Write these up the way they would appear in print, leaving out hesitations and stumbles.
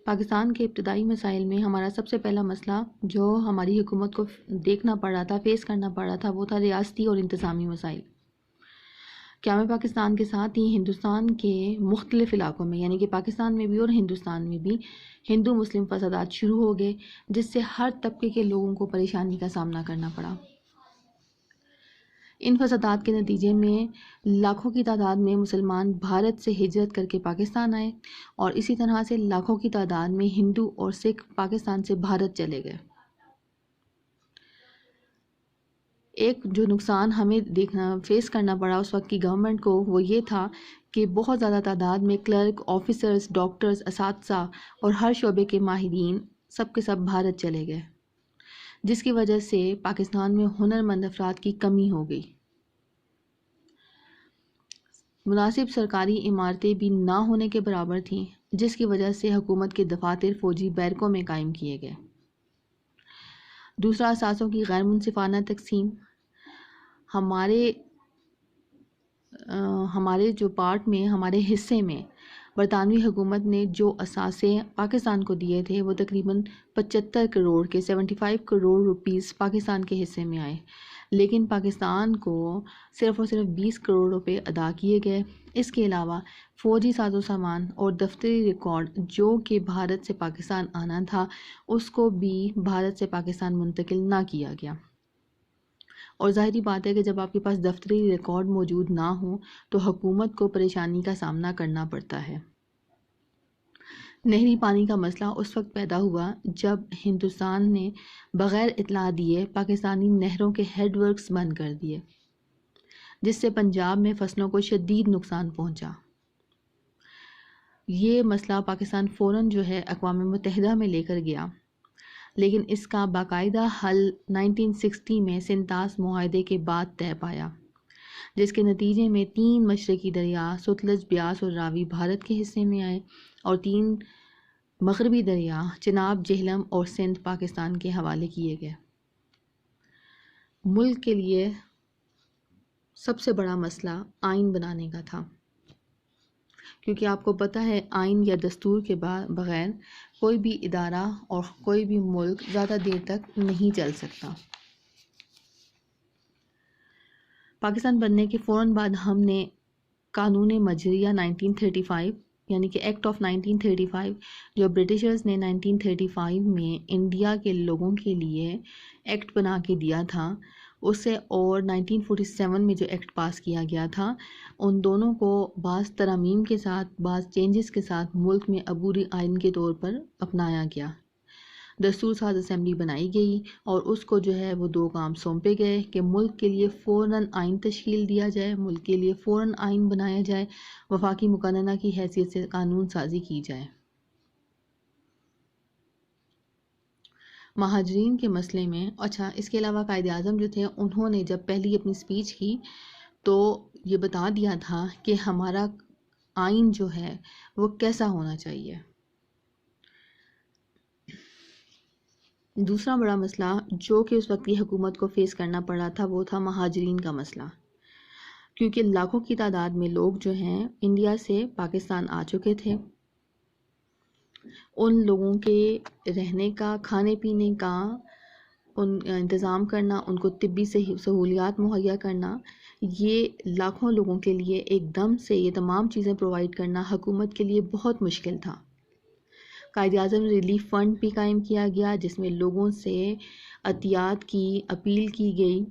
پاکستان کے ابتدائی مسائل میں ہمارا سب سے پہلا مسئلہ جو ہماری حکومت کو دیکھنا پڑ رہا تھا، فیس کرنا پڑ رہا تھا، وہ تھا ریاستی اور انتظامی مسائل۔ قیام پاکستان کے ساتھ ہی ہندوستان کے مختلف علاقوں میں، یعنی کہ پاکستان میں بھی اور ہندوستان میں بھی، ہندو مسلم فسادات شروع ہو گئے، جس سے ہر طبقے کے لوگوں کو پریشانی کا سامنا کرنا پڑا۔ ان فسادات کے نتیجے میں لاکھوں کی تعداد میں مسلمان بھارت سے ہجرت کر کے پاکستان آئے، اور اسی طرح سے لاکھوں کی تعداد میں ہندو اور سکھ پاکستان سے بھارت چلے گئے۔ ایک جو نقصان ہمیں فیس کرنا پڑا اس وقت کی گورنمنٹ کو، وہ یہ تھا کہ بہت زیادہ تعداد میں کلرک، آفیسرز، ڈاکٹرز، اساتذہ اور ہر شعبے کے ماہرین سب کے سب بھارت چلے گئے، جس کی وجہ سے پاکستان میں ہنرمند افراد کی کمی ہو گئی۔ مناسب سرکاری عمارتیں بھی نہ ہونے کے برابر تھیں، جس کی وجہ سے حکومت کے دفاتر فوجی بیرکوں میں قائم کیے گئے۔ دوسرا، اثاثوں کی غیر منصفانہ تقسیم۔ ہمارے جو پارٹ میں، ہمارے حصے میں برطانوی حکومت نے جو اثاثے پاکستان کو دیے تھے، وہ تقریباً 75 کروڑ کے 75 کروڑ روپیز پاکستان کے حصے میں آئے، لیکن پاکستان کو صرف اور صرف 20 کروڑ روپے ادا کیے گئے۔ اس کے علاوہ فوجی ساز و سامان اور دفتری ریکارڈ جو کہ بھارت سے پاکستان آنا تھا، اس کو بھی بھارت سے پاکستان منتقل نہ کیا گیا۔ اور ظاہری بات ہے کہ جب آپ کے پاس دفتری ریکارڈ موجود نہ ہوں تو حکومت کو پریشانی کا سامنا کرنا پڑتا ہے۔ نہری پانی کا مسئلہ اس وقت پیدا ہوا جب ہندوستان نے بغیر اطلاع دیے پاکستانی نہروں کے ہیڈ ورکس بند کر دیے، جس سے پنجاب میں فصلوں کو شدید نقصان پہنچا۔ یہ مسئلہ پاکستان فوراً جو ہے اقوام متحدہ میں لے کر گیا، لیکن اس کا باقاعدہ حل 1960 میں سنتاس معاہدے کے بعد طے پایا، جس کے نتیجے میں 3 مشرقی دریا ستلج، بیاس اور راوی بھارت کے حصے میں آئے، اور 3 مغربی دریا چناب، جہلم اور سندھ پاکستان کے حوالے کیے گئے۔ ملک کے لیے سب سے بڑا مسئلہ آئین بنانے کا تھا، کیونکہ آپ کو پتہ ہے آئین یا دستور کے بغیر کوئی بھی ادارہ اور کوئی بھی ملک زیادہ دیر تک نہیں چل سکتا۔ پاکستان بننے کے فوراً بعد ہم نے قانون مجریہ 1935 یعنی کہ ایکٹ آف 1935 جو برٹشرز نے 1935 میں انڈیا کے لوگوں کے لیے ایکٹ بنا کے دیا تھا، اسے اور 1947 میں جو ایکٹ پاس کیا گیا تھا، ان دونوں کو بعض ترامیم کے ساتھ، بعض چینجز کے ساتھ ملک میں عبوری آئین کے طور پر اپنایا گیا۔ دستور ساز اسمبلی بنائی گئی اور اس کو جو ہے وہ 2 کام سونپے گئے کہ ملک کے لیے فوراً آئین تشکیل دیا جائے، ملک کے لیے فوراً آئین بنایا جائے، وفاقی مقننہ کی حیثیت سے قانون سازی کی جائے۔ مہاجرین کے مسئلے میں اس کے علاوہ قائد اعظم جو تھے، انہوں نے جب پہلی اپنی سپیچ کی تو یہ بتا دیا تھا کہ ہمارا آئین جو ہے وہ کیسا ہونا چاہیے۔ دوسرا بڑا مسئلہ جو کہ اس وقت کی حکومت کو فیس کرنا پڑا تھا، وہ تھا مہاجرین کا مسئلہ، کیونکہ لاکھوں کی تعداد میں لوگ جو ہیں انڈیا سے پاکستان آ چکے تھے۔ ان لوگوں کے رہنے کا، کھانے پینے کا انتظام کرنا، ان کو طبی سہولیات مہیا کرنا، یہ لاکھوں لوگوں کے لیے ایک دم سے یہ تمام چیزیں پرووائڈ کرنا حکومت کے لیے بہت مشکل تھا۔ قائد اعظم ریلیف فنڈ بھی قائم کیا گیا، جس میں لوگوں سے عطیات کی اپیل کی گئی،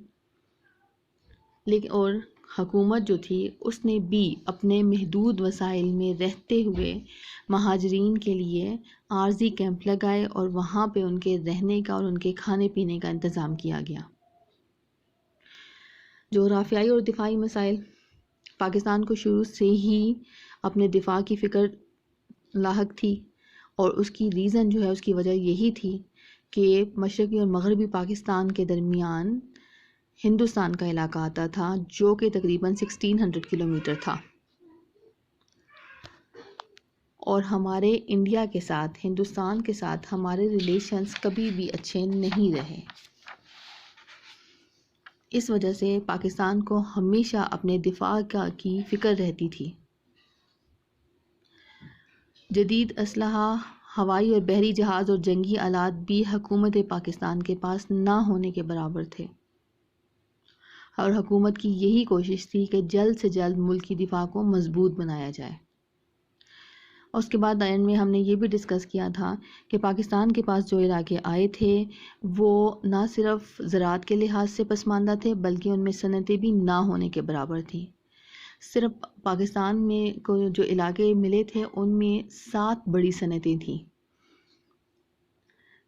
لیکن اور حکومت جو تھی اس نے بھی اپنے محدود وسائل میں رہتے ہوئے مہاجرین کے لیے عارضی کیمپ لگائے اور وہاں پہ ان کے رہنے کا اور ان کے کھانے پینے کا انتظام کیا گیا۔ جغرافیائی اور دفاعی مسائل۔ پاکستان کو شروع سے ہی اپنے دفاع کی فکر لاحق تھی، اور اس کی ریزن جو ہے، اس کی وجہ یہی تھی کہ مشرقی اور مغربی پاکستان کے درمیان ہندوستان کا علاقہ آتا تھا جو کہ تقریباً 1600 کلومیٹر تھا، اور ہمارے انڈیا کے ساتھ، ہندوستان کے ساتھ ہمارے ریلیشنز کبھی بھی اچھے نہیں رہے۔ اس وجہ سے پاکستان کو ہمیشہ اپنے دفاع کی فکر رہتی تھی۔ جدید اسلحہ ہوائی اور بحری جہاز اور جنگی آلات بھی حکومت پاکستان کے پاس نہ ہونے کے برابر تھے، اور حکومت کی یہی کوشش تھی کہ جلد سے جلد ملک کی دفاع کو مضبوط بنایا جائے۔ اور اس کے بعد اینڈ میں ہم نے یہ بھی ڈسکس کیا تھا کہ پاکستان کے پاس جو علاقے آئے تھے وہ نہ صرف زراعت کے لحاظ سے پسماندہ تھے بلکہ ان میں صنعتیں بھی نہ ہونے کے برابر تھیں۔ صرف پاکستان میں کو جو علاقے ملے تھے ان میں 7 بڑی صنعتیں تھیں۔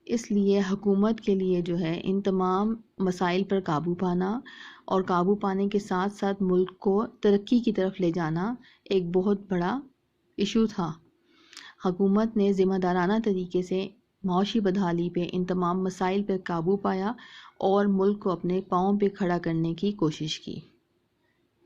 اس لیے حکومت کے لیے جو ہے ان تمام مسائل پر قابو پانا اور قابو پانے کے ساتھ ساتھ ملک کو ترقی کی طرف لے جانا ایک بہت بڑا ایشو تھا۔ حکومت نے ذمہ دارانہ طریقے سے معاشی بدحالی پہ ان تمام مسائل پر قابو پایا اور ملک کو اپنے پاؤں پہ کھڑا کرنے کی کوشش کی۔